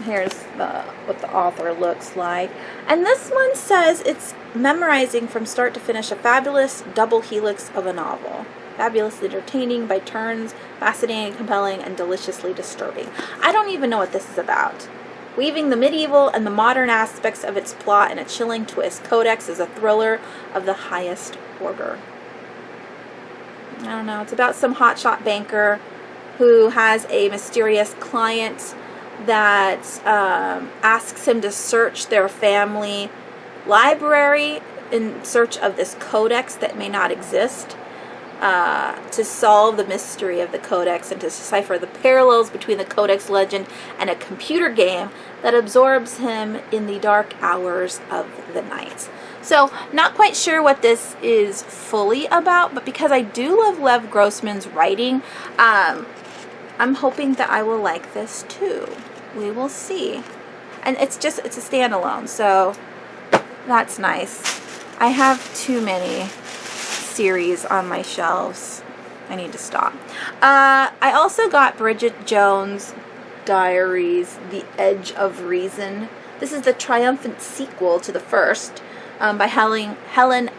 Here's what the author looks like. And this one says it's memorizing from start to finish a fabulous double helix of a novel. Fabulously entertaining by turns, fascinating, compelling, and deliciously disturbing. I don't even know what this is about. Weaving the medieval and the modern aspects of its plot in a chilling twist, Codex is a thriller of the highest order. I don't know. It's about some hotshot banker who has a mysterious client that asks him to search their family library in search of this codex that may not exist, to solve the mystery of the codex and to decipher the parallels between the codex legend and a computer game that absorbs him in the dark hours of the night. So, not quite sure what this is fully about, but because I do love Lev Grossman's writing, I'm hoping that I will like this too. We will see. And it's a standalone, so that's nice. I have too many series on my shelves. I need to stop. I also got Bridget Jones' Diaries, The Edge of Reason. This is the triumphant sequel to the first, by Helen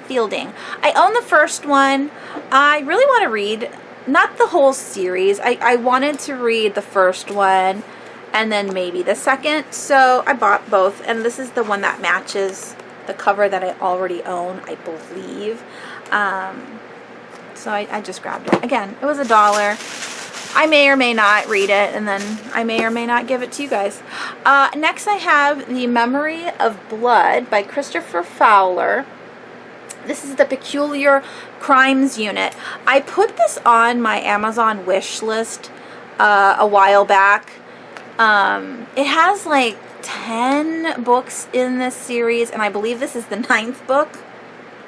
Fielding. I own the first one. I really want to read, not the whole series. I wanted to read the first one and then maybe the second. So I bought both. And this is the one that matches the cover that I already own, I believe. So I just grabbed it. Again, it was $1. I may or may not read it, and then I may or may not give it to you guys. Next I have The Memory of Blood by Christopher Fowler. This is the Peculiar Crimes Unit. I put this on my Amazon wish list a while back. It has like 10 books in this series, and I believe this is the 9th book,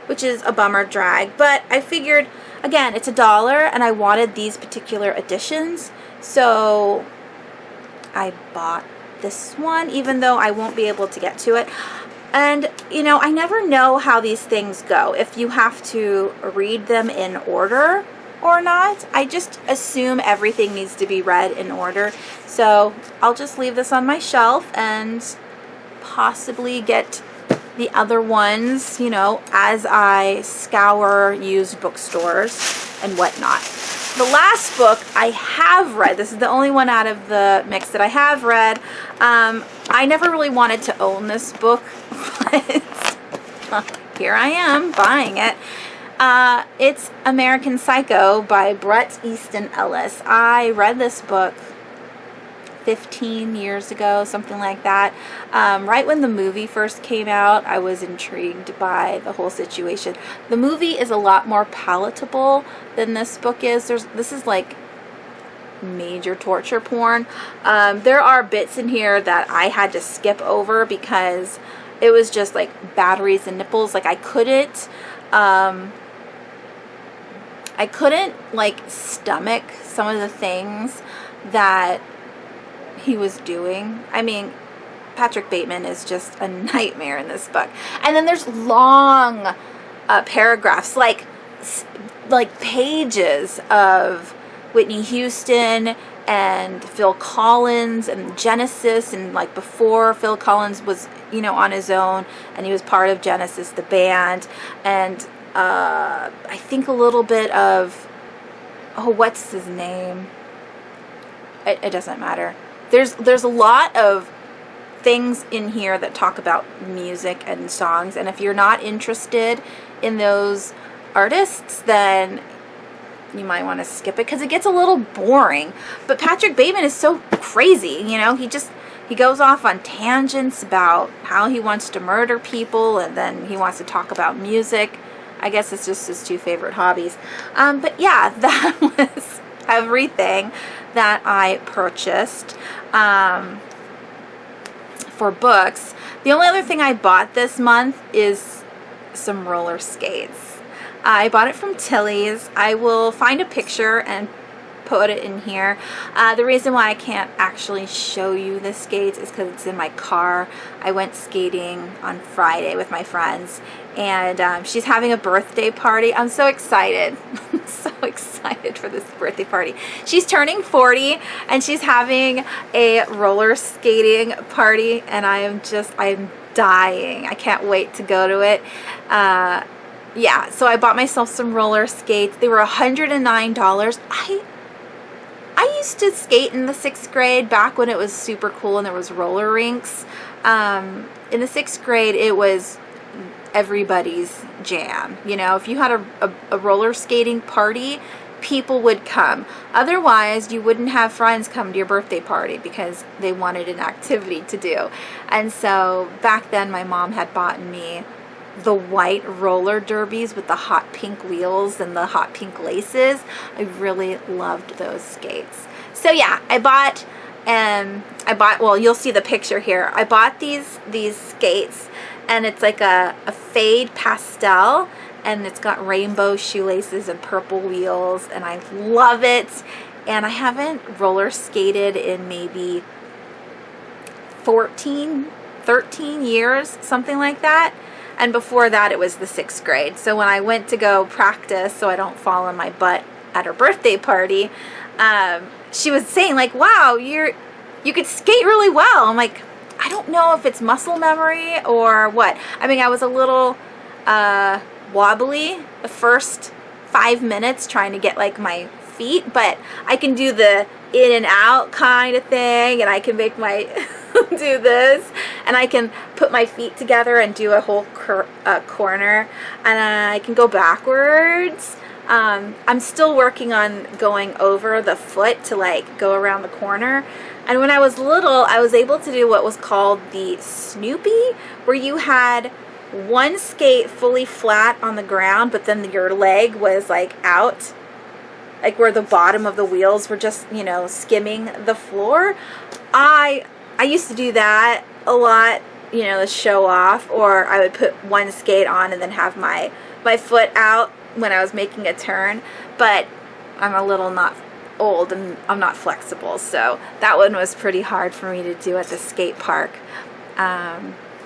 which is a bummer drag. But I figured, again, it's $1, and I wanted these particular editions, so I bought this one, even though I won't be able to get to it. And, you know, I never know how these things go, if you have to read them in order or not. I just assume everything needs to be read in order. So I'll just leave this on my shelf and possibly get the other ones, you know, as I scour used bookstores and whatnot. The last book I have read, this is the only one out of the mix that I have read. I never really wanted to own this book, but here I am buying it. It's American Psycho by Bret Easton Ellis. I read this book 15 years ago, something like that. Right when the movie first came out, I was intrigued by the whole situation. The movie is a lot more palatable than this book is. This is like major torture porn. There are bits in here that I had to skip over because it was just like batteries and nipples. Like I couldn't like stomach some of the things that he was doing. I mean, Patrick Bateman is just a nightmare in this book. And then there's long paragraphs, like pages of Whitney Houston and Phil Collins and Genesis, and like before Phil Collins was, you know, on his own, and he was part of Genesis, the band, and I think a little bit of, oh, what's his name? It doesn't matter. There's a lot of things in here that talk about music and songs, and if you're not interested in those artists, then you might want to skip it because it gets a little boring. But Patrick Bateman is so crazy, you know, he goes off on tangents about how he wants to murder people, and then he wants to talk about music. I guess it's just his two favorite hobbies. But yeah, that was everything that I purchased for books. The only other thing I bought this month is some roller skates. I bought it from Tilly's. I will find a picture and put it in here. The reason why I can't actually show you the skates is because it's in my car. I went skating on Friday with my friends, and she's having a birthday party. I'm so excited. I'm so excited for this birthday party. She's turning 40 and she's having a roller skating party, and I'm dying. I can't wait to go to it. Yeah, so I bought myself some roller skates. They were $109. I used to skate in the 6th grade back when it was super cool and there was roller rinks. In the 6th grade, it was everybody's jam. You know, if you had a roller skating party, people would come. Otherwise, you wouldn't have friends come to your birthday party because they wanted an activity to do. And so back then, my mom had bought me the white roller derbies with the hot pink wheels and the hot pink laces. I really loved those skates. So yeah, I bought, well, you'll see the picture here. I bought these skates, and it's like a fade pastel, and it's got rainbow shoelaces and purple wheels, and I love it. And I haven't roller skated in maybe 13 years, something like that. And before that, it was the 6th grade. So when I went to go practice so I don't fall on my butt at her birthday party, she was saying like, wow, you could skate really well. I'm like, I don't know if it's muscle memory or what. I mean, I was a little wobbly the first 5 minutes trying to get like my feet, but I can do the in and out kind of thing, and I can make my do this, and I can put my feet together and do a whole corner, and I can go backwards. I'm still working on going over the foot to like go around the corner. And when I was little, I was able to do what was called the Snoopy, where you had one skate fully flat on the ground, but then your leg was like out, like where the bottom of the wheels were just, you know, skimming the floor. I used to do that a lot, you know, to show off, or I would put one skate on and then have my foot out when I was making a turn. But I'm a little not old and I'm not flexible, so that one was pretty hard for me to do at the skate park.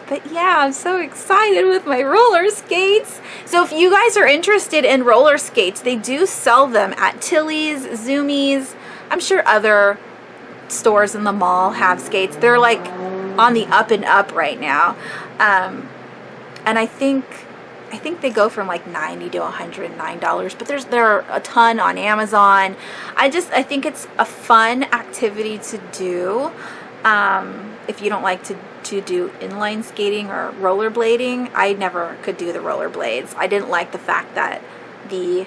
But yeah, I'm so excited with my roller skates. So if you guys are interested in roller skates, they do sell them at Tilly's, Zoomies. I'm sure other stores in the mall have skates. They're like on the up and up right now. And I think they go from like $90 to $109, but there are a ton on Amazon. I think it's a fun activity to do. If you don't like to do inline skating or rollerblading. I never could do the rollerblades. I didn't like the fact that the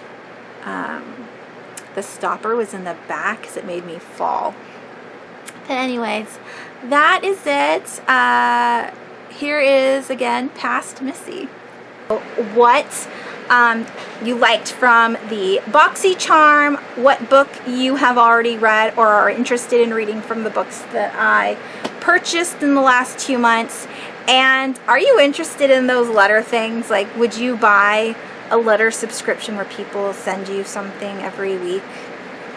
stopper was in the back because it made me fall. But anyways, that is it. Here is again past Missy. What you liked from the Boxycharm, what book you have already read or are interested in reading from the books that I purchased in the last 2 months, and are you interested in those letter things? Like, would you buy a letter subscription where people send you something every week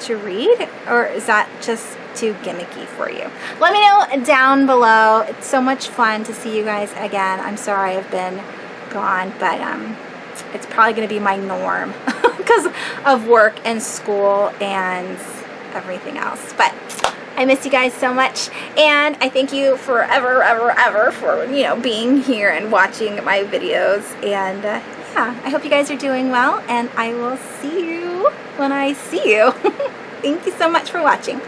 to read, or is that just too gimmicky for you? Let me know down below. It's so much fun to see you guys again. I'm sorry I've been gone, but it's probably going to be my norm because of work and school and everything else. But I miss you guys so much, and I thank you forever for, you know, being here and watching my videos. And yeah, I hope you guys are doing well, and I will see you when I see you. Thank you so much for watching.